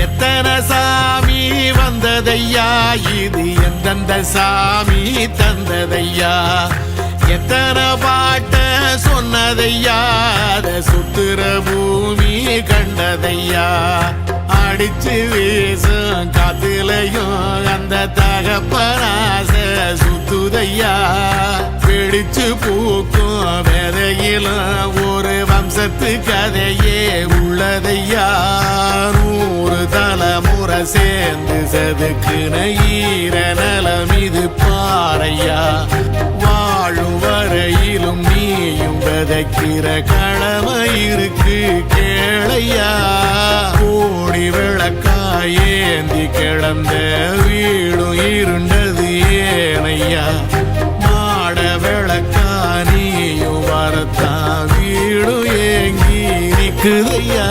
எத்தனை சாமி வந்ததையா இது எந்தெந்த சாமி தந்ததையா எத்தனை பாட்ட சொன்னதையா அத சுத்துற பூமி கண்டதையா அடிச்சு வீசும் காத்துலையும் அந்த தகப்பனாச சுத்துதையா பிடிச்சு பூக்கும் விதையிலும் ஒரு வம்சத்து கதையே உள்ளதையா 100 தலைமுறை சேர்ந்து செதுக்குன ஈர நலம் இது பாறையா வாழும் வரையிலும் நீயும் விதைக்கிற கடமை இருக்கு கேளையா கோடி விளக்காயேந்தி கிடந்த வீடும் இருண்டது ஏனையா மாட விளக்கா நீயும் வரத்தான் வீடும் ஏங்கி நிக்குதையா